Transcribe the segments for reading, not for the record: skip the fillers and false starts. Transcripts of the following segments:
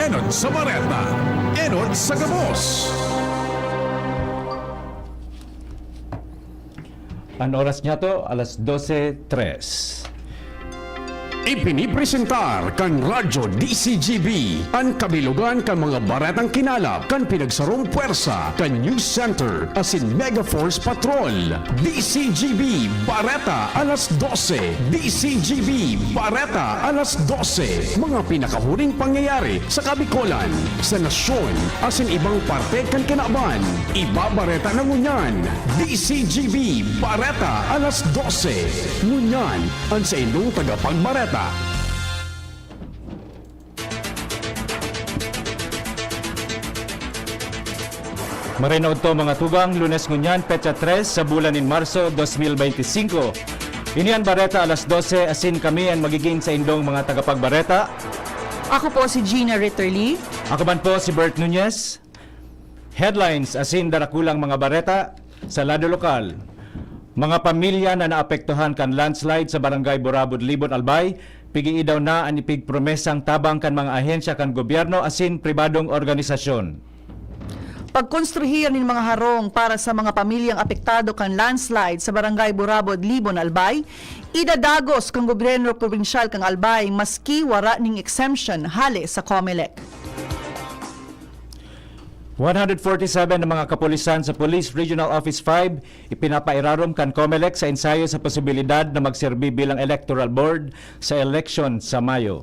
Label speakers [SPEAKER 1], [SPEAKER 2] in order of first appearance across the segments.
[SPEAKER 1] Enod sa Bareta, Enod sa Gabos.
[SPEAKER 2] Ang oras niya to, alas 12:03.
[SPEAKER 1] Ipinipresentar kan Radyo DCGB ang kabilugan kan mga baretang kinalap kan pinagsarong puwersa kan News Center asin Mega Force Patrol. DCGB Bareta alas 12. DCGB Bareta alas 12. Mga pinakahuling pangyayari sa Kabikolan, sa nasyon asin ibang parte kan kinaban. Ibabareta na ngunyan. DCGB Bareta alas 12. Ngunyan ang sa inyong tagapagbareta.
[SPEAKER 2] Marinood to mga tugang, Lunes ngunyan, Petsa 3 sa bulan in Marso 2025. Inian Bareta alas 12, asin kami ang magiging sa indong mga tagapagbareta.
[SPEAKER 3] Ako po si Gina Ritterly.
[SPEAKER 2] Ako man po si Bert Nunez. Headlines asin darakulang mga bareta sa lado lokal. Mga pamilya na naapektuhan kan landslide sa Barangay Burabod, Libon, Albay, pigi-idaw na ang ipigpromesang tabang kan mga ahensya kan gobyerno asin pribadong organisasyon.
[SPEAKER 3] Pagkonstruhiyan ng mga harong para sa mga pamilyang apektado kan landslide sa Barangay Burabod, Libon, Albay, idadagos kang gobyerno probinsyal kang Albay maski wara ning exemption hali sa COMELEC.
[SPEAKER 2] 147 na mga kapulisan sa Police Regional Office 5 ipinapairarom kan COMELEC sa ensayo sa posibilidad na magserbi bilang electoral board sa election sa Mayo.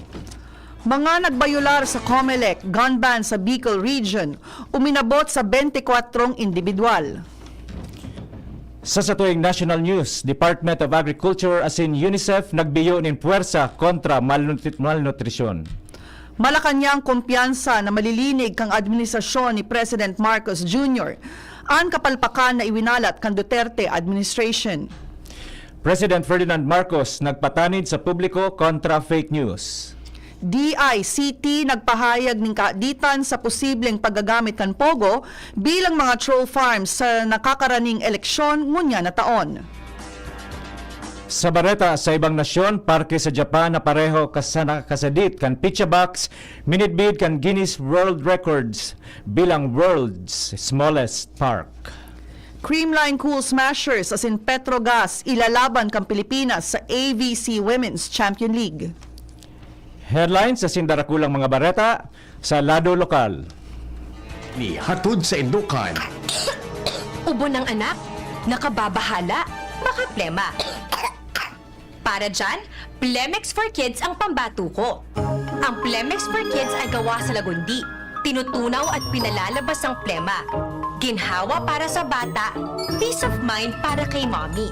[SPEAKER 3] Mga nagbayular sa COMELEC gun ban sa Bicol Region, uminabot sa 24 individual.
[SPEAKER 2] Sa tuwing national news, Department of Agriculture asin UNICEF nagbiyo nin puwersa kontra malnutrisyon.
[SPEAKER 3] Malacanang kumpiyansa na malilinig kang administrasyon ni President Marcos Jr. ang kapalpakan na iwinalat kan Duterte administration.
[SPEAKER 2] President Ferdinand Marcos nagpatanid sa publiko kontra fake news.
[SPEAKER 3] DICT nagpahayag ng kaaditan sa posibleng paggagamit kan Pogo bilang mga troll farms sa nakakaraning eleksyon ngunya na taon.
[SPEAKER 2] Sa bareta sa ibang nasyon, parke sa Japan na pareho kasadit kan Pizza Box, minitbid kan Guinness World Records bilang world's smallest park.
[SPEAKER 3] Creamline Cool Smashers asin Petrogas ilalaban kan Pilipinas sa AVC Women's Champion League.
[SPEAKER 2] Headlines sa sindarakulang mga bareta sa lado lokal.
[SPEAKER 1] Ni hatod sa Indukan.
[SPEAKER 4] Ubo ng anak, nakababahala, baka plema. Para dyan, Plemex for Kids ang pambato ko. Ang Plemex for Kids ay gawa sa lagundi. Tinutunaw at pinalalabas ang plema. Ginhawa para sa bata, peace of mind para kay mommy.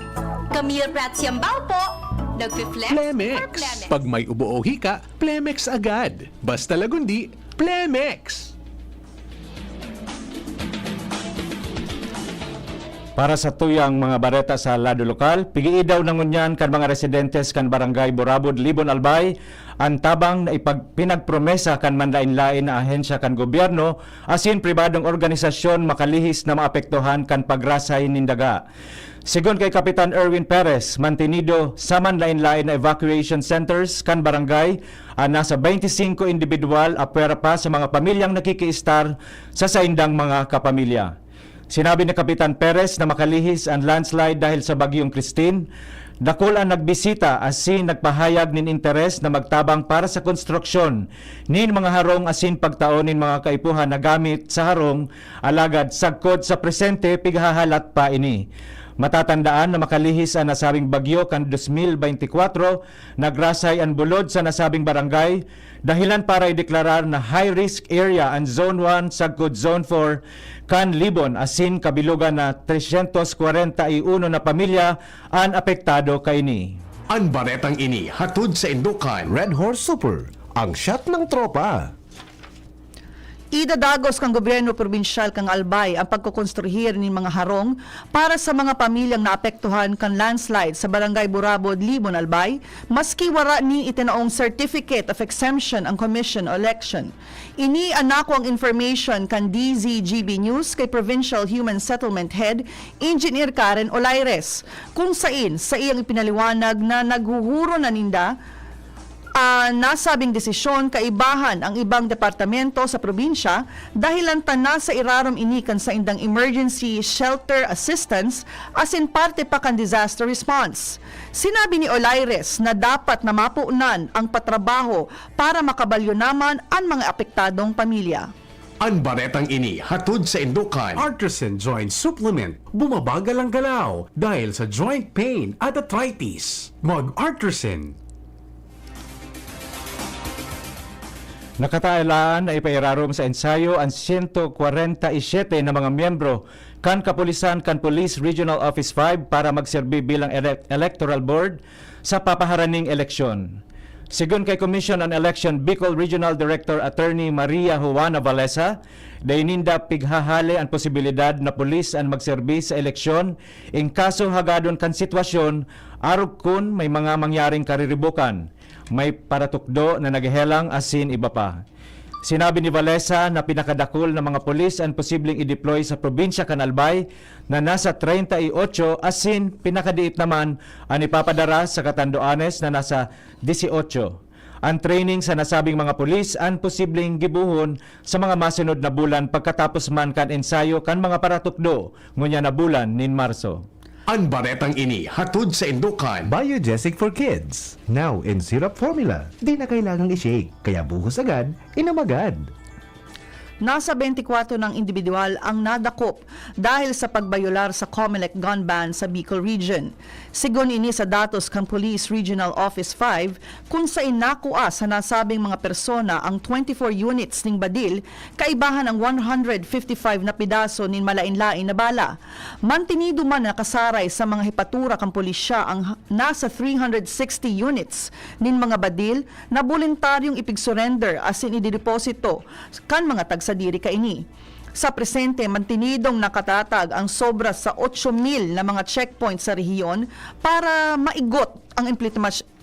[SPEAKER 4] Camille Pratsiambao po, nagpi-flex
[SPEAKER 5] Plemex.
[SPEAKER 4] for Plemex.
[SPEAKER 5] Pag may ubo o hika, Plemex agad. Basta lagundi, Plemex.
[SPEAKER 2] Para sa tuyang mga bareta sa lado lokal, pigiidaw na ngunyan kan mga residentes kan Barangay Burabod, Libon, Albay, ang tabang na pinagpromesa kan manlain-lain na ahensya kan gobyerno asin pribadong organisasyon makalihis na maapektuhan kan pagrasay nindaga. Sigon kay Kapitan Erwin Perez, mantenido sa manlain-lain na evacuation centers kan barangay, nasa 25 individual apwera pa sa mga pamilyang nakikiistar sa saindang mga kapamilya. Sinabi ni Kapitan Perez na makalihis ang landslide dahil sa bagyong Christine. Dakol ang nagbisita asin nagpahayag nin interes na magtabang para sa konstruksyon nin mga harong asin pagtaon nin mga kaipuhan na gamit sa harong alagad sagkod sa presente pighahalat pa ini. Matatandaan na makalihis ang nasabing bagyo kan 2024, nagrasay ang bulod sa nasabing barangay, dahilan para ideklarar na high-risk area ang Zone 1 sagkod Zone 4 kan Libon asin kabilugan na 341 na pamilya ang apektado kaini.
[SPEAKER 1] Ang baretang ini hatod sa Indukan.
[SPEAKER 6] Red Horse Super, ang shot ng tropa.
[SPEAKER 3] Idadagos kang gobyerno probinsyal kang Albay ang pagkukonstruhir ng mga harong para sa mga pamilyang naapektuhan kan landslide sa Barangay Burabod, Libon, Albay, maski wara ni itinaong Certificate of Exemption ang Commission o Election. Ini anako ang information kan DZGB News kay Provincial Human Settlement Head Engineer Karen Olaires, kung sa iyang ipinaliwanag na naghuhuro na ninda Nasabing desisyon kaibahan ang ibang departamento sa probinsya dahilan na sa irarom inikan sa indang emergency shelter assistance as in parte pa kan disaster response. Sinabi ni Olaires na dapat na mapuunan ang patrabaho para makabalyo naman ang mga apektadong pamilya.
[SPEAKER 1] Ang baretang ini hatod sa Indukan.
[SPEAKER 6] Artisan Joint Supplement. Bumabagal ang galaw dahil sa joint pain at arthritis. Mag-Artisan.
[SPEAKER 2] Nakatailaan na ipairarom sa ensayo ang 147 na mga miyembro kan kapulisan kan Police Regional Office 5 para magserbi bilang electoral board sa papaharaning eleksyon. Sigun kay Commission on Election Bicol Regional Director Attorney Maria Juana Valesa, dayninda pighahali ang posibilidad na pulis ang magserbi sa eleksyon in kaso hagadon kan sitwasyon arog kun may mga mangyaring kariribukan, may paratukdo na naghelang asin iba pa. Sinabi ni Valesa na pinakadakol na mga pulis ang posibleng i-deploy sa probinsya kan Albay na nasa 38 asin pinakadiit naman ang ipapadara sa Catanduanes na nasa 18. Ang training sa nasabing mga pulis ang posibleng gibuhon sa mga masunod na bulan pagkatapos man kan ensayo kan mga paratukdo ngunya na bulan nin Marso.
[SPEAKER 1] Ang baretang ini hatod sa Indukan.
[SPEAKER 6] Biogesic for Kids. Now in syrup formula. Di na kailangang i-shake. Kaya buhos agad, inam agad.
[SPEAKER 3] Nasa 24 ng individual ang nadakop dahil sa pagbayolar sa COMELEC gun ban sa Bicol Region. Sigon ini sa datos kan Police Regional Office 5 kung sa inakua sa nasabing mga persona ang 24 units ning badil, kaibahan ang 155 na pidaso nin malain-lain na bala. Mantinido man nakasaray sa mga hipatura kan pulisya ang nasa 360 units nin mga badil na voluntaryong ipig-surrender asin idideposito kan mga tagsadiri kaini. Sa presente, mantinidong nakatatag ang sobra sa 8,000 na mga checkpoint sa rehiyon para maigot ang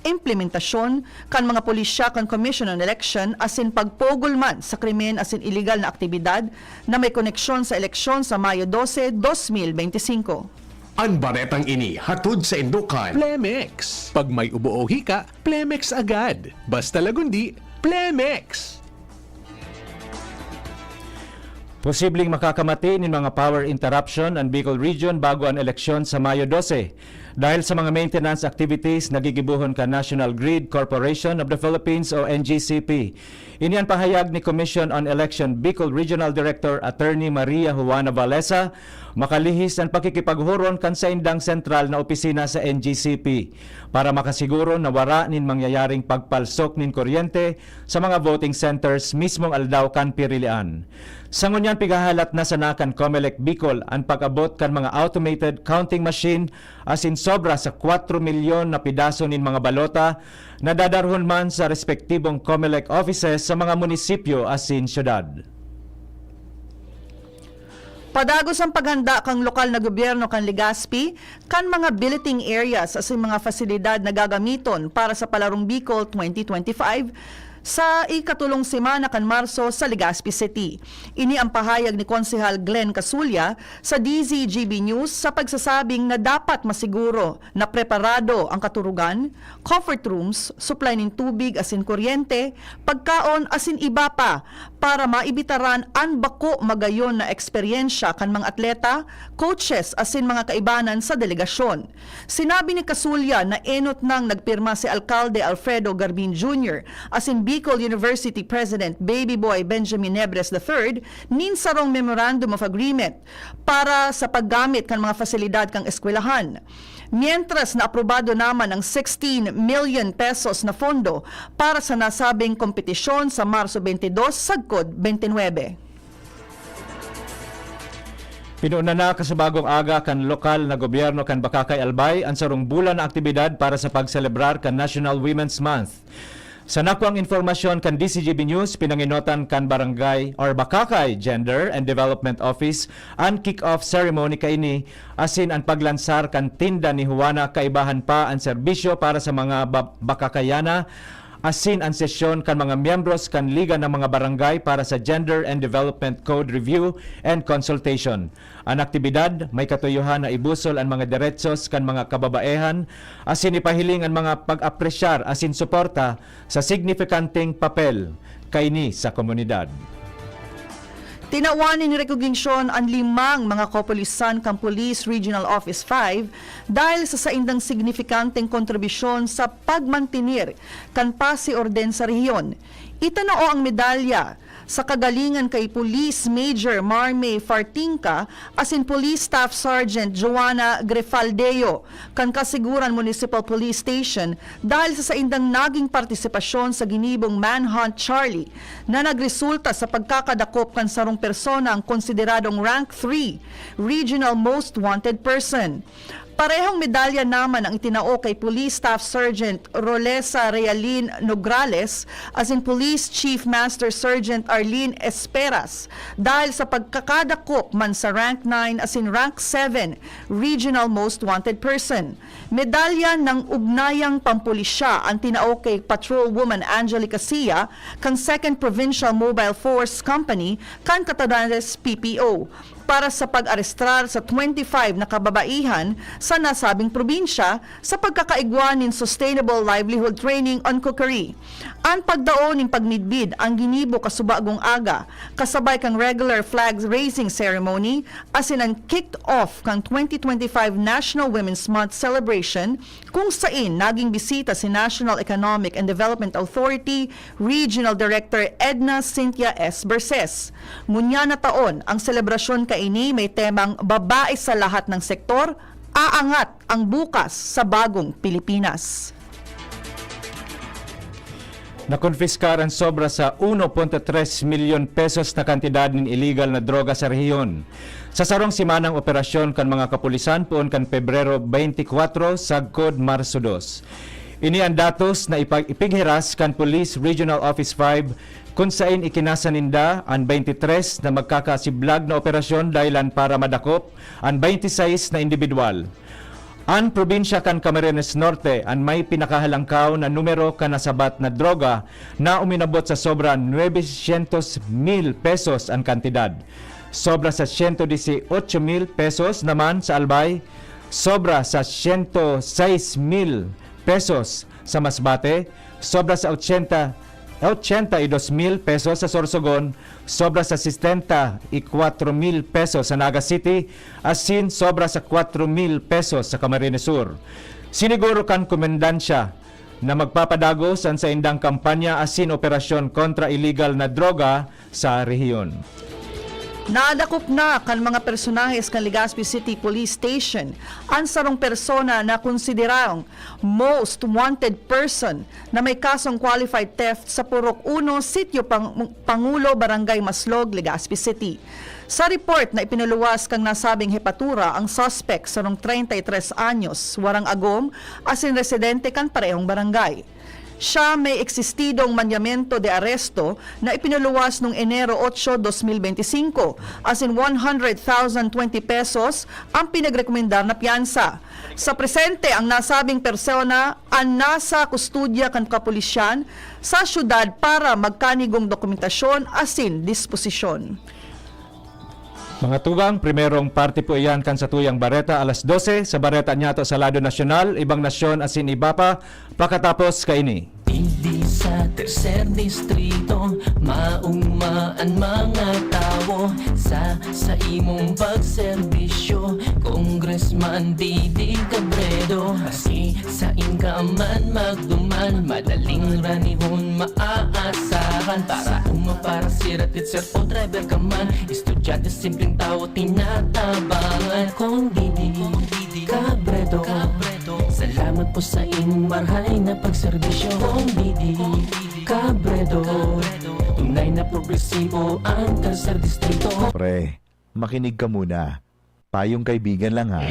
[SPEAKER 3] implementasyon kan mga pulisya kan Commission on Election asin pagpugol man sa krimen asin illegal na aktibidad na may koneksyon sa eleksyon sa Mayo 12, 2025.
[SPEAKER 1] Ang baretang ini hatod sa Indukan.
[SPEAKER 5] Plemex. Pag may ubo o hika, Plemex agad. Basta lagundi, Plemex.
[SPEAKER 2] Posibleng makakamati ng mga power interruption ang Bicol Region bago ang eleksyon sa Mayo 12 dahil sa mga maintenance activities na gigibuhon ka National Grid Corporation of the Philippines o NGCP. Ini ang pahayag ni Commission on Election Bicol Regional Director Attorney Maria Juana Valesa makalihis ang pakikipaghuron kan sa indang sentral na opisina sa NGCP para makasiguro na wara nin mangyayaring pagpalsok nin kuryente sa mga voting centers mismong aldaw kan Pirilian. Sa ngunyan pigahalat na sanakan COMELEC Bicol ang pag-abot kan mga automated counting machine asin sobra sa 4 milyon na pidaso nin mga balota na dadarhon man sa respektibong COMELEC offices sa mga munisipyo asin syudad.
[SPEAKER 3] Padagos ang paghanda kang lokal na gobyerno kan Legazpi kan mga billeting areas as mga fasilidad na gagamiton para sa Palarong Bicol 2025 sa ikatulong semana kan Marso sa Legazpi City. Ini ang pahayag ni Konsehal Glenn Casulya sa DZGB News sa pagsasabing na dapat masiguro na preparado ang katurugan, comfort rooms, supply ng tubig asin kuryente, pagkaon asin iba pa para maibitaran ang bako magayon na eksperyensya kan mga atleta, coaches asin mga kaibanan sa delegasyon. Sinabi ni Casulya na enot nang nagpirma si Alcalde Alfredo Garbin Jr. asin Bicol University President Baby Boy Benjamin Nebres III nin sarong Memorandum of Agreement para sa paggamit kan mga fasilidad kang eskwelahan. Mientras na aprobado naman ang 16 million pesos na fondo para sa nasabing kompetisyon sa Marso 22, Sagkod 29.
[SPEAKER 2] Pinuuna na kasabagong aga kan lokal na gobyerno kan Bakakay Albay ang sarong bulan na aktibidad para sa pagselebrar kan National Women's Month. Sa nakuang informasyon kan DCGB News, pinanginotan kan Barangay or Bakakay Gender and Development Office ang kick-off ceremony kaini asin ang paglansar kan tinda ni Juana kaibahan pa ang serbisyo para sa mga Bakakayana asin ang sesyon kan mga miyembros kan Liga ng mga Barangay para sa Gender and Development Code Review and Consultation. Ang aktibidad may katuyuhan na ibusol ang mga diretsos kan mga kababaehan asin ipahiling ang mga pag-apresyar asin suporta sa signifikanteng papel kaini sa komunidad.
[SPEAKER 3] Tinawanin ni rekognisyon ang 5 mga kapulisan kang Police Regional Office 5 dahil sa saindang signifikanteng kontribusyon sa pagmantinir kan pasi-orden sa rehiyon. Itanao ang medalya sa kagalingan kay Police Major Marme Fartingka asin Police Staff Sergeant Joanna Grefaldeo kan Kasiguran Municipal Police Station dahil sa saindang naging partisipasyon sa ginibong Manhunt Charlie na nagresulta sa pagkakadakop kan sarong persona ang konsideradong Rank 3 Regional Most Wanted Person. Parehong medalya naman ang itinao kay Police Staff Sergeant Rolesa Realin Nograles as in Police Chief Master Sergeant Arlene Esperas dahil sa pagkakadakop man sa Rank 9 as in Rank 7 Regional Most Wanted Person. Medalya ng ugnayang pampulisya ang tinao kay Patrolwoman Angelica Sia kang 2nd Provincial Mobile Force Company kan Catanales PPO para sa pag-arestrar sa 25 na kababaihan sa nasabing probinsya sa pagkakaigwan ng Sustainable Livelihood Training on Cookery. Ang pagdaon ng pagmidbid ang ginibo kasubagong aga, kasabay kang regular flag raising ceremony, asin ang kicked off kang 2025 National Women's Month celebration kung sain naging bisita si National Economic and Development Authority Regional Director Edna Cynthia S. Berses. Ngunya na taon, ang selebrasyon kaini may temang babae sa lahat ng sektor, aangat ang bukas sa bagong Pilipinas.
[SPEAKER 2] Nakonfiskar ang sobra sa 1.3 milyon pesos na kantidad ng illegal na droga sa rehiyon. Sa sarong simanang operasyon kan mga kapulisan poon kan Pebrero 24 sagkod Marso 2. Ini ang datos na ipighiras kan Police Regional Office 5 kung saan ikinasaninda ang 23 na magkakasiblag na operasyon dahilan para madakop ang 26 na individual. Ang probinsya kan Camarines Norte ang may pinakahalangkaw na numero kanasabat na droga na uminabot sa sobra 900,000 pesos ang kantidad. Sobra sa 118,000 pesos naman sa Albay, sobra sa 106,000 pesos sa Masbate, sobra sa 82,000 pesos sa Sorsogon, sobra sa 64,000 pesos sa Naga City, asin sobra sa 4,000 pesos sa Camarines Sur. Siniguro kan komendansya na magpapadagos sa indang kampanya asin operasyon kontra illegal na droga sa rehiyon.
[SPEAKER 3] Nadakop na kan mga personahes kan Legazpi City Police Station ang sarong persona na konsiderang most wanted person na may kasong qualified theft sa Purok 1, Sitio Pangulo, Barangay Maslog, Legazpi City. Sa report na ipinuluwas kang nasabing hepatura ang suspect sarong 33 anyos, warang agom, asin residente kan parehong barangay. Siya may eksistidong manyamento de aresto na ipinuluwas noong Enero 8, 2025 as in 100,020 pesos ang pinagrekomendar na piyansa. Sa presente, ang nasabing persona ang nasa kustudya kan kapulisyan sa syudad para magkanigong dokumentasyon asin disposisyon.
[SPEAKER 2] Mga tugang, primerong parte po iyan kan sa tuyang Bareta alas 12 sa Bareta Nyato sa Lado Nasyonal, Ibang Nasyon asin iba pa, pakatapos kaini.
[SPEAKER 7] Hindi sa tercer distrito, maugmaan mga tao sa imong pagserbisyo, Congressman Didi Cabredo. Asi sa inka man magduman, madaling ranihon maaasahan. Para para siratit sir o driver ka man, estudyante simpleng tao tinatabangan. Kung Didi Cabredo, salamat po sa inyong marhay na pagserbisyo. Kung Didi Cabredo, tunay na progresibo ang tercer distrito.
[SPEAKER 8] Pre, makinig ka muna. Payong kaibigan lang ha.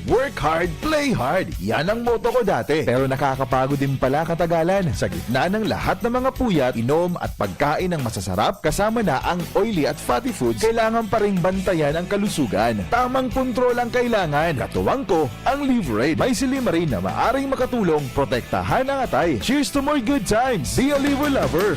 [SPEAKER 8] Work hard, play hard. Yan ang motto ko dati. Pero nakakapagod din pala katagalan. Sa gitna ng lahat ng mga puyat, inom at pagkain ng masasarap, kasama na ang oily at fatty foods, kailangan pa rin bantayan ang kalusugan. Tamang kontrol ang kailangan. Katuwang ko, ang Liverade. May silimarin na maaring makatulong protektahan ang atay. Cheers to more good times. Be a liver lover.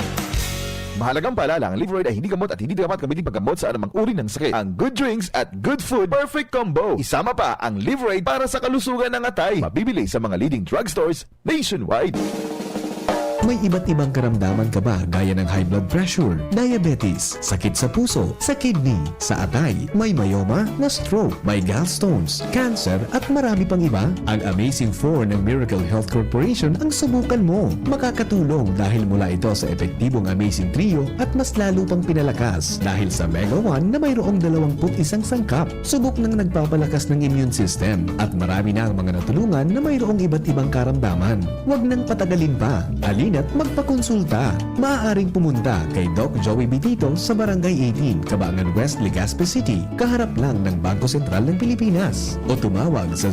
[SPEAKER 8] Mahalagang paalala, ang Liverade ay hindi gamot at hindi dapat gamitin paggamot sa anumang uri ng sakit. Ang good drinks at good food, perfect combo. Isama pa ang Liverade para sa kalusugan ng atay. Mabibili sa mga leading drugstores nationwide.
[SPEAKER 6] May iba't ibang karamdaman ka ba gaya ng high blood pressure, diabetes, sakit sa puso, sa kidney, sa atay, may myoma, na stroke, may gallstones, cancer at marami pang iba? Ang Amazing 4 ng Miracle Health Corporation ang subukan mo. Makakatulong dahil mula ito sa epektibong Amazing Trio at mas lalo pang pinalakas dahil sa Mega 1 na mayroong 21 sangkap. Subok ng nagpapalakas ng immune system at marami na ang mga natulungan na mayroong iba't ibang karamdaman. Huwag nang patagalin pa. At magpakonsulta. Maaaring pumunta kay Doc Joey Bitito sa Barangay 18, Cabangan West, Legazpi City, kaharap lang ng Bangko Sentral ng Pilipinas. O tumawag sa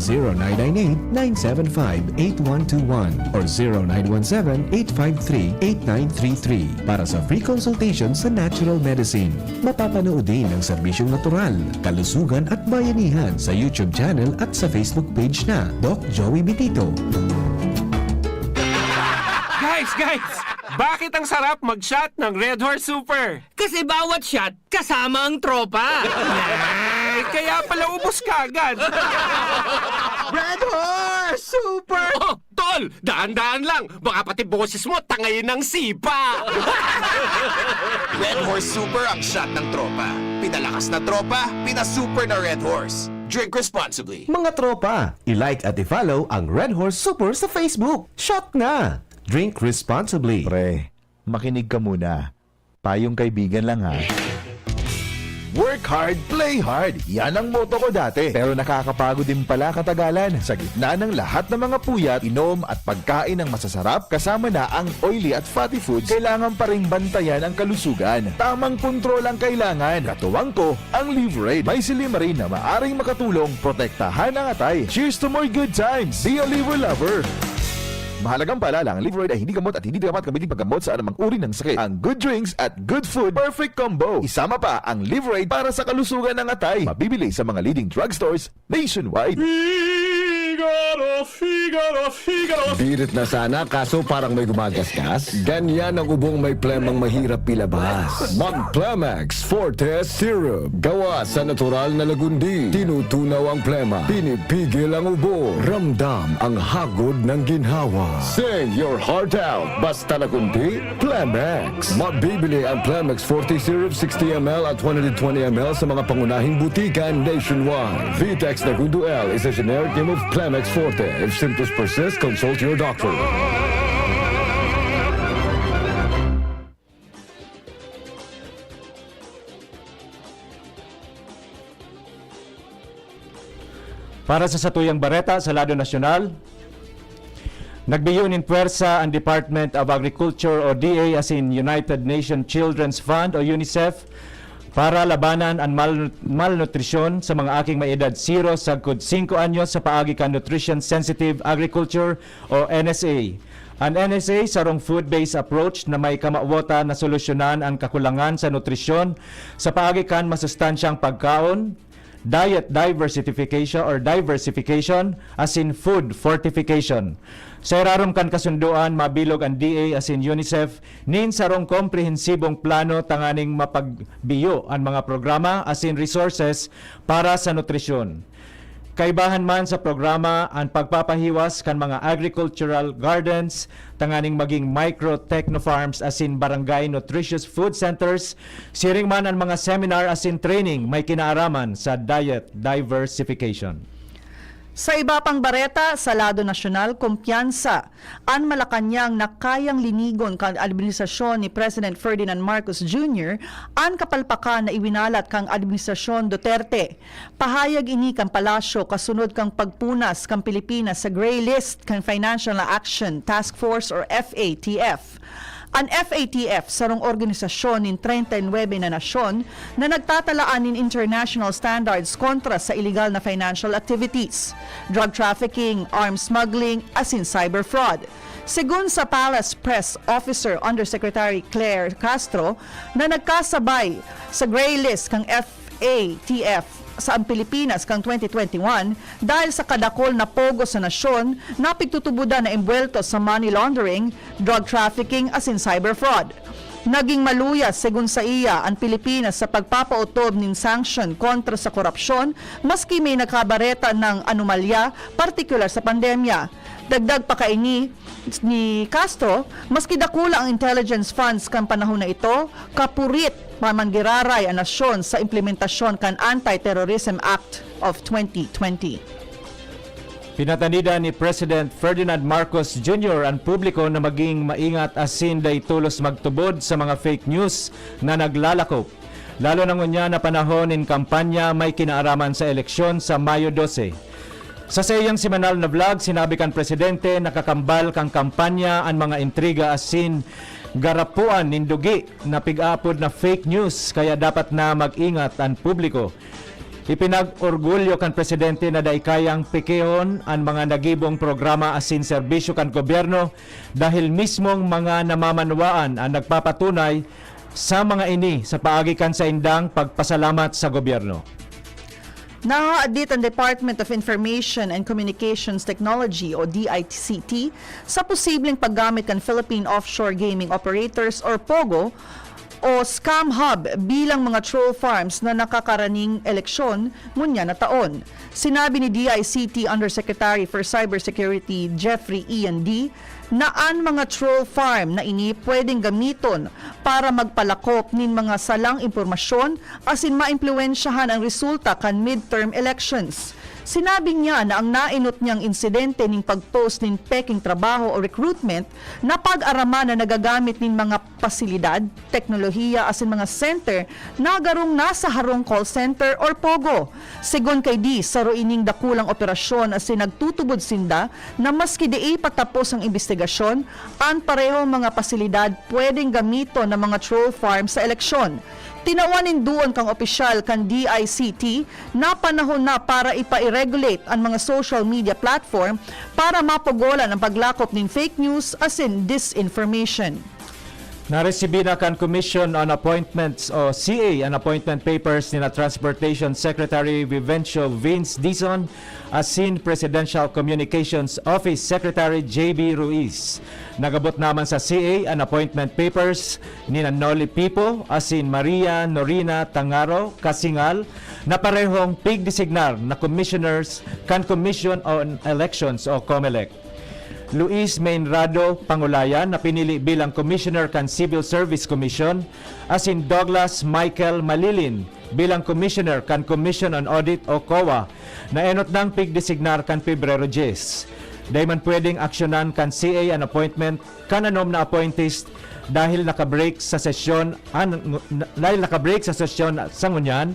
[SPEAKER 6] 0998-975-8121 or 0917-853-8933 para sa free consultation sa natural medicine. Mapapanood din ang serbisyong natural, kalusugan at bayanihan sa YouTube channel at sa Facebook page na Doc Joey Bitito.
[SPEAKER 9] Guys! Bakit ang sarap mag-shot ng Red Horse Super?
[SPEAKER 10] Kasi bawat shot, kasama ang tropa.
[SPEAKER 9] Ay, kaya pala ubos ka agad. Red Horse Super!
[SPEAKER 10] Oh, tol! Daan-daan lang. Baka pati boses mo tangayin ng sipa.
[SPEAKER 11] Red Horse Super ang shot ng tropa. Pinalakas na tropa, pinasuper na Red Horse. Drink responsibly.
[SPEAKER 6] Mga tropa, i-like at i-follow ang Red Horse Super sa Facebook. Shot na! Drink responsibly.
[SPEAKER 8] Pre, makinig ka muna. Payong kaibigan lang ha. Work hard, play hard. Yan ang motto ko dati. Pero nakakapagod din pala katagalan. Sa gitna ng lahat ng mga puyat, inom at pagkain ng masasarap, kasama na ang oily at fatty foods, kailangan pa rin bantayan ang kalusugan. Tamang kontrol ang kailangan. Katuwang ko, ang Liverade. May silimarin na maaring makatulong protektahan ang atay. Cheers to more good times. Be a liver lover. Mahalagang paalala, ang Liverade ay hindi gamot at hindi dapat gamitin paggamot sa anumang uri ng sakit. Ang good drinks at good food, perfect combo. Isama pa ang Liverade para sa kalusugan ng atay. Mabibili sa mga leading drugstores nationwide.
[SPEAKER 12] Figaro. Birit na sana, kaso parang may gumagasgas. Ganyan ang ubong may plemang mahirap ilabas. Mag-Plemex Forte Syrup. Gawa sa natural na lagundi. Tinutunaw ang plema. Pinipigil ang ubo. Ramdam ang hagod ng ginhawa. Sing your heart out. Basta lagundi, Plemex. Mabibili ang Plemex Forte Syrup 60 ml at 120 ml sa mga pangunahing butika nationwide. Vitex Nagundo L is a generic name of Plemex Forte. If symptoms persist, consult your doctor.
[SPEAKER 2] Para sa satuyang bareta sa lado nasyonal, nagbiyon in puwersa ang Department of Agriculture o DA as in United Nations Children's Fund o UNICEF para labanan ang malnutrisyon sa mga aking may edad 0 sagkod 5 anyos sa paagi kan Nutrition Sensitive Agriculture o NSA. Ang NSA sarong food-based approach na may kamawota na solusyonan ang kakulangan sa nutrisyon sa paagi kan masustansyang pagkaon, diet diversification as in food fortification. Sa irarom kan kasunduan, mabilog ang DA as in UNICEF nin sarong komprehensibong plano tanganing mapagbiyo ang mga programa as in resources para sa nutrisyon. Kaibahan man sa programa ang pagpapahiwas kan mga agricultural gardens, tanganing maging micro-techno-farms as in barangay nutritious food centers, siring man ang mga seminar as in training may kinaaraman sa diet diversification.
[SPEAKER 3] Sa iba pang bareta, sa lado nasyonal, kumpiyansa ang Malacanang na kayang linigon kang administrasyon ni President Ferdinand Marcos Jr. ang kapalpakan na iwinalat kang administrasyon Duterte. Pahayag ini kang palasyo kasunod kang pagpunas kang Pilipinas sa gray list kang Financial Action Task Force or FATF. Ang FATF, sarong organisasyon ng 39 na nasyon na nagtatalaan ng international standards kontra sa illegal na financial activities, drug trafficking, arms smuggling, as in cyber fraud. Segun sa Palace Press Officer Undersecretary Claire Castro na nagkasabay sa gray list kang FATF sa ang Pilipinas kang 2021 dahil sa kadakol na pogo sa nasyon na pigtutubudan na imbwelto sa money laundering, drug trafficking as in cyber fraud. Naging maluyas segun sa iya ang Pilipinas sa pagpapautob ng sanction kontra sa korupsyon maski may nakabareta ng anomalya, partikular sa pandemya. Dagdag pa kaini ni Castro, maski dakula ang intelligence funds kan panahon na ito, kapurit mamangiraray ang nasyon sa implementasyon kan Anti-Terrorism Act of 2020.
[SPEAKER 2] Pinatanida ni President Ferdinand Marcos Jr. ang publiko na maging maingat asin day tulos magtubod sa mga fake news na naglalakop. Lalo na ngunya na panahon in kampanya may kinaaraman sa eleksyon sa Mayo 12. Sa sayang semanal na vlog, sinabi kan Presidente nakakambal kang kampanya ang mga intriga asin garapuan nindugi na pig-apod na fake news kaya dapat na mag-ingat ang publiko. Ipinag-orgulyo kan Presidente na daikayang pikehon ang mga nagibong programa asin serbisyo kan gobyerno dahil mismong mga namamanwaan ang nagpapatunay sa mga ini sa paagi kan sa indang pagpasalamat sa gobyerno.
[SPEAKER 3] Nahaadit ang Department of Information and Communications Technology o DICT sa posibleng paggamit ng Philippine Offshore Gaming Operators or POGO o scam hub bilang mga troll farms na nakakaraning eleksyon ngunya na taon. Sinabi ni DICT Undersecretary for Cybersecurity Jeffrey Ian D. na ang mga troll farm na ini pwedeng gamiton para magpalakop nin mga salang impormasyon asin maimpluwensyahan ang resulta kan midterm elections. Sinabi niya na ang nainot niyang insidente ning pagpost nin peking trabaho o recruitment na pag-araman na nagagamit nin mga pasilidad, teknolohiya asin mga center na garong nasa harong call center or POGO. Sigon kay D, saro ining dakulang operasyon asin nagtutubod sinda na maski di patapos ang investigasyon, ang parehong mga pasilidad pwedeng gamito ng mga troll farm sa eleksyon. Tinawanin doon kang opisyal kan DICT na panahon na para ipa-regulate ang mga social media platform para mapugolan ang paglakop ng fake news asin disinformation.
[SPEAKER 2] Naresibi na kan Commission on Appointments o CA ang appointment papers ni na Transportation Secretary Vivencio Vince Dizon asin Presidential Communications Office Secretary JB Ruiz. Nagabot naman sa CA ang appointment papers ni na Noli Pipo asin Maria Norina Tangaro Kasingal na parehong pig-designar na commissioners kan Commission on Elections o COMELEC. Luis Mainrado Pangulayan na pinili bilang Commissioner kan Civil Service Commission asin Douglas Michael Malilin bilang Commissioner kan Commission on Audit o COA na enot ng pig-designar kan Pebrero 10. Dahil man pwedeng aksyonan kan CA an appointment kananom na appointees dahil nakabreak sa sesyon sa ngunyan.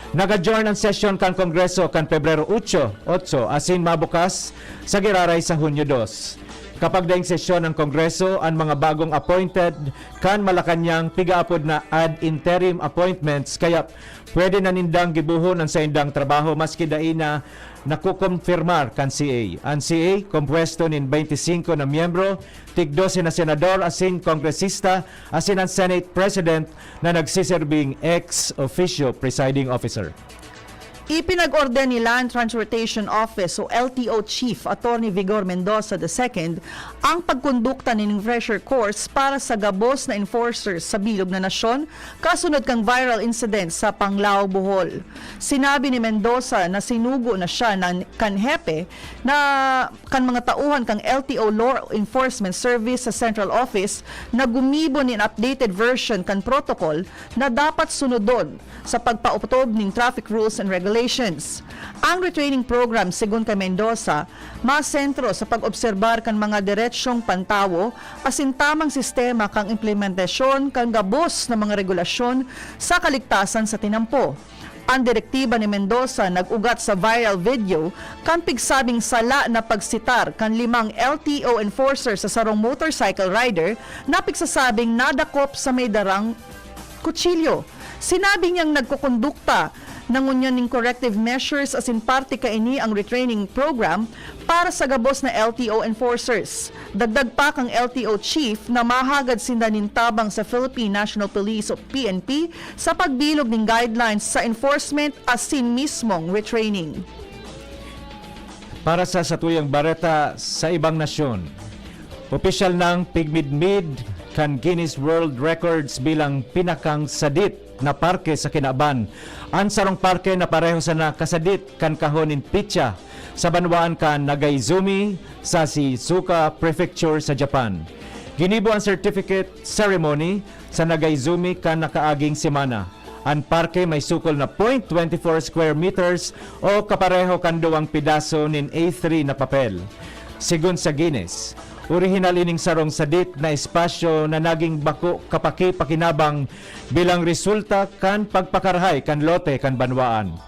[SPEAKER 2] Nag-adjourn ang session kan Kongreso kan Pebrero 8 asin mabukas sa giraray sa Hunyo 2. Kapag daing sesyon ng Kongreso, ang mga bagong appointed kan Malacanang pigaapod na ad interim appointments kaya pwede na nindang gibuhon ang sa indang trabaho maski dain na nakukonfirmar kan CA. Ang CA, kompwesto nin 25 na miyembro, tig 12 na senador asin kongresista asin ang Senate President na nagsiserving ex-officio presiding officer.
[SPEAKER 3] Ipinag-order ni Land Transportation Office o LTO Chief Attorney Vigor Mendoza II ang pagkondukta ng refresher course para sa gabos na enforcers sa bilog na nasyon kasunod kang viral incident sa Panglao, Bohol. Sinabi ni Mendoza na sinugo na siya ng kanhepe na kan mga tauhan kang LTO Law Enforcement Service sa Central Office na gumibo ni updated version kan protocol na dapat sunodon sa pagpautob ng traffic rules and regulations. Ang retraining program, sigon kay Mendoza, masentro sa pag-obserbar kan mga diretsyong pantawo asin tamang sistema kang implementasyon kang gabos na mga regulasyon sa kaligtasan sa tinampo. Ang direktiba ni Mendoza nag-ugat sa viral video kan pigsabing sala na pagsitar kan 5 LTO enforcer sa sarong motorcycle rider na pigsasabing nadakop sa may darang kutsilyo. Sinabi niyang nagkukondukta nangunyan ning corrective measures as in parte kaini ang retraining program para sa gabos na LTO enforcers. Dagdag pa kang LTO chief na mahagad sinda tabang sa Philippine National Police o PNP sa pagbilog ng guidelines sa enforcement as in mismong retraining.
[SPEAKER 2] Para sa satuyang bareta sa ibang nasyon, opisyal ng pigmidmid kan Guinness World Records bilang pinakang sadit na parke sa Kinaban. Ang sarong parke na pareho sa nakasadit kan kahonin pitsa sa banwaan kan Nagaizumi sa Shizuoka Prefecture sa Japan. Ginibo ang certificate ceremony sa Nagaizumi kan nakaaging semana. Ang parke may sukol na 0.24 square meters o kapareho kan duwang pidaso nin A3 na papel. Sigun sa Guinness, orihinal ining sarong sadit na espasyo na naging bako kapaki pakinabang bilang resulta kan pagpakarahay kan lote kan banwaan.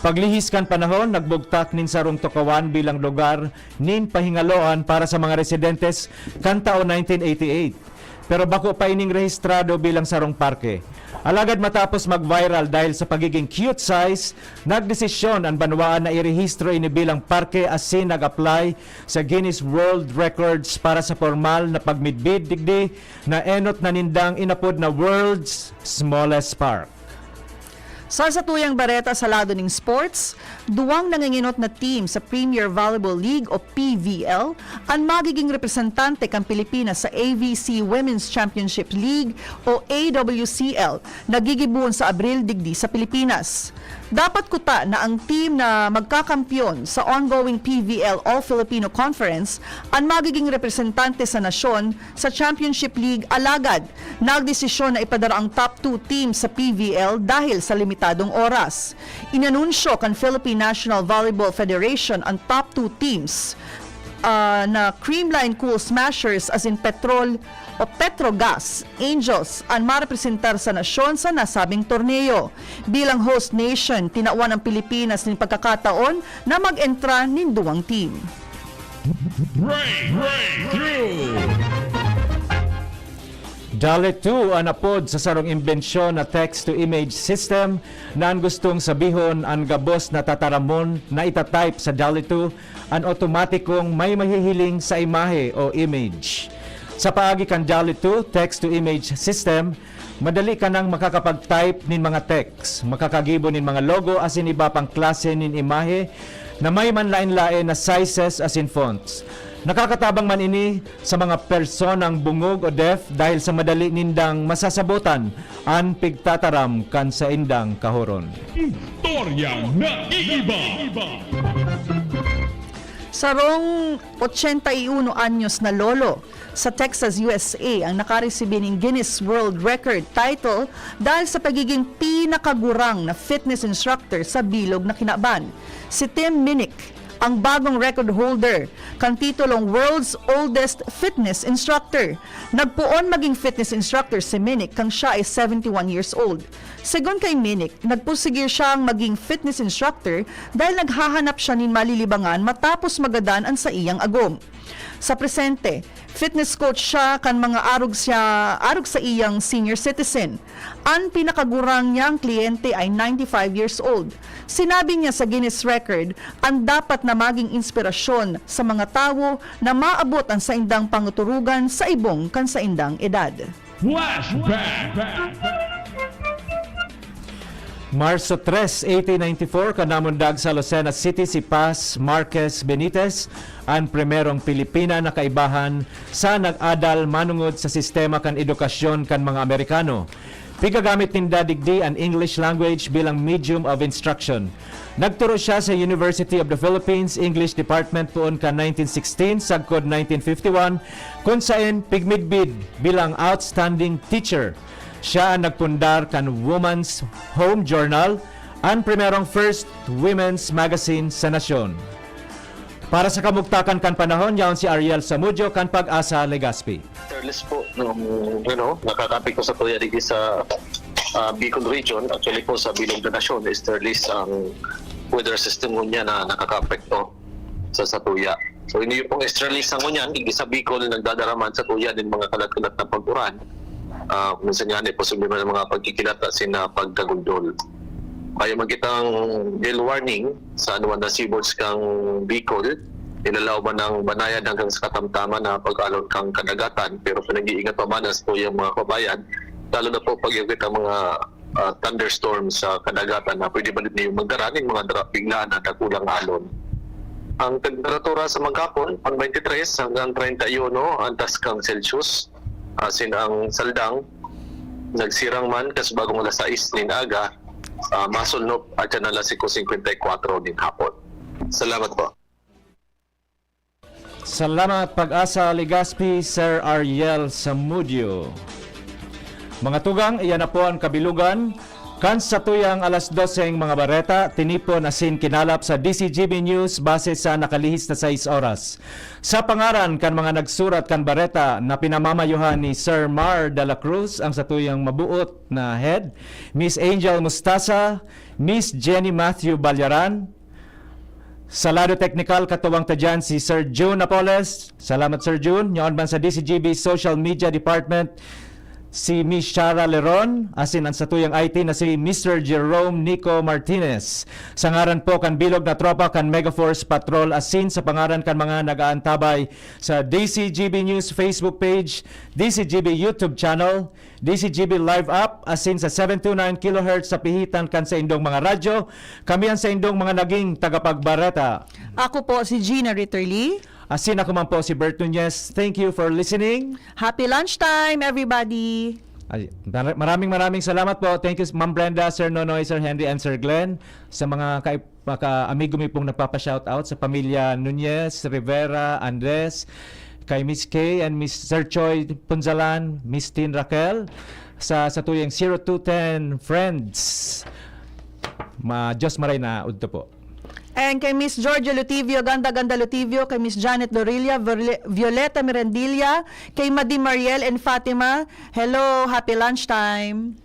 [SPEAKER 2] Paglihis kan panahon, nagbugtak nin sarong Tukawan bilang lugar nin pahingaloan para sa mga residentes kan taon 1988. Pero bako pa ining rehistrado bilang sarong parke. Alagad matapos mag-viral dahil sa pagiging cute size, nagdesisyon ang banwaan na irehistro ini bilang parke asin nag-apply sa Guinness World Records para sa formal na pagmidbid digdi na enot na nindang inapod na World's Smallest Park.
[SPEAKER 3] Sa satuyang bareta sa lado ng sports, duwang nanginginot na team sa Premier Volleyball League o PVL ang magiging representante kang Pilipinas sa AVC Women's Championship League o AWCL na gigibuon sa Abril digdi sa Pilipinas. Dapat kuta na ang team na magkakampyon sa ongoing PVL All-Filipino Conference ang magiging representante sa nasyon sa Championship League alagad. Nagdesisyon na ipadara ang top 2 teams sa PVL dahil sa limitadong oras. Inanunsyo kan Philippine National Volleyball Federation ang top 2 teams na Creamline Cool Smashers as in Petrol o Petrogas Angels ang marepresentar sa nasyon sa nasabing torneo. Bilang host nation, tinawan ang Pilipinas ng pagkakataon na mag-entra ng duwang team.
[SPEAKER 2] Dalit 2 ang apod sa sarong imbensyon na text-to-image system na ang gustong sabihon ang gabos na tataramon na itatype sa Dalit 2 ang otomatikong may mahihiling sa imahe o image. Sa paagi kan Dalit 2 text-to-image system, madali ka nang makakapag-type nin mga text, makakagibo nin mga logo as in iba pang klase nin imahe na may manlain-lain na sizes as in fonts. Nakakatabang man ini sa mga personang bungog o deaf dahil sa madali nindang masasabutan ang pigtataram kan sa indang kahoron.
[SPEAKER 1] Istorya na iiba.
[SPEAKER 3] Sarong 81 anyos na lolo sa Texas, USA ang nakaresibi ng Guinness World Record title dahil sa pagiging pinakagurang na fitness instructor sa bilog na Kinaban. Si Tim Minnick ang bagong record holder kan titulong World's Oldest Fitness Instructor. Nagpuon maging fitness instructor si Minnick kang siya ay 71 years old. Segon kay Minnick, nagpusigir siyang maging fitness instructor dahil naghahanap siya nin malilibangan matapos magadan ang sa iyang agom. Sa presente, fitness coach siya kan mga arog sa iyang senior citizen. Ang pinakagurang niyang kliyente ay 95 years old. Sinabi niya sa Guinness Record, ang dapat na maging inspirasyon sa mga tao na maabot ang saindang panguturugan sa ibong kan saindang edad.
[SPEAKER 2] Marso 3, 1894, kanamundag sa Lucena City si Paz Marquez Benitez, ang primerong Pilipina na kaibahan sa nag-adal manungod sa sistema kan edukasyon kan mga Amerikano. Pigagamit ninda digdi ang English language bilang medium of instruction. Nagturo siya sa University of the Philippines English Department poon ka 1916 sagkod 1951 kung saan pigmidbid bilang outstanding teacher. Siya ang nagpundar kan Woman's Home Journal, ang primerong first women's magazine sa nasyon. Para sa kamugtakan kan panahon, yaon si Ariel Samudio kan Pag-asa Legazpi.
[SPEAKER 13] Careless po, nakakapit ko sa tuya dito sa Bicol region, actually po sa Bilog na Nasyon, easterlies ang weather system mo niya na nakaka-apekto sa Tuya. So ini yung pong easterlies ang niyan, sa Bicol nagdadaraman sa Tuya din mga kalat-kalat na pag-uran. Minsan yan, posible man mga pagkikilat at pagkagundol. Kaya magkitang gale warning sa anuman na seaboards kang Bicol, nilalaw man ng Banayan hanggang sa katamtaman na pag-alon kang kadagatan, pero pinag-iingat pa man sa Tuyang mga kabayan, lalo na po pag yung mga thunderstorms sa kadagatan na pwede balit niyo magdaraning mga biglaan at kulang alon. Ang temperatura sa maghapon, ang 23 hanggang 31 antas kang Celsius. Asin ang Saldang, nagsirang man kas bagong alas 6 nin aga, masulnop at yan alas 5:54 din hapon. Salamat po.
[SPEAKER 2] Salamat Pag-asa Legazpi, Sir Ariel Samudio. Mga tugang, iyan na po ang kabilugan. Kan sa tuyang alas 12 mga bareta, tinipon asin kinalap sa DCGB News base sa nakalihis na 6 oras. Sa pangaran kan mga nagsurat kan bareta na pinamamayuhan ni Sir Mar de la Cruz, ang sa tuyang mabuot na head, Miss Angel Mustasa, Miss Jenny Matthew Balyaran, sa lado technical katuwang tadyan si Sir June Napoles. Salamat Sir June. Nyoon man sa DCGB Social Media Department, si Miss Shara Leron, asin ang satuyang IT na si Mr. Jerome Nico Martinez. Sa ngaran po kan bilog na tropa kan Megaforce Patrol, asin sa pangaran kan mga nagaantabay sa DCGB News Facebook page, DCGB YouTube channel, DCGB Live app, asin sa 729 kHz sa pihitan kan sa indong mga radyo, kami ang sa indong mga naging tagapagbareta.
[SPEAKER 3] Ako po si Gina Ritterly.
[SPEAKER 2] Asin ako man po si Bert Nunez. Thank you for listening.
[SPEAKER 3] Happy lunchtime, everybody!
[SPEAKER 2] Ay, maraming salamat po. Thank you Ma'am Brenda, Sir Nonoy, Sir Henry, and Sir Glenn sa mga amigo mi pong nagpapa-shoutout sa pamilya Nunez, Rivera, Andres, kay Miss Kay and Miss Sir Choi Punzalan, Miss Tin Raquel, sa tuyang 0210 Friends. Diyos maray na udto po.
[SPEAKER 3] And kay Miss Georgia Lutivio, Ganda Lutivio, kay Miss Janet Dorilla, Violeta Mirandilla, kay Madi Mariel and Fatima, hello, happy lunchtime.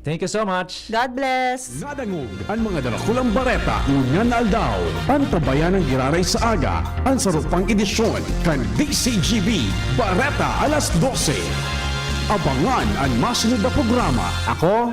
[SPEAKER 2] Thank you so much.
[SPEAKER 3] God bless.
[SPEAKER 1] Nadangog ang mga dalakulang bareta, unyan aldaw, ang tabayan ng giraray sa aga, ang sarupang edisyon, kan DCGB, Bareta alas 12. Abangan ang masunod na programa. Ako,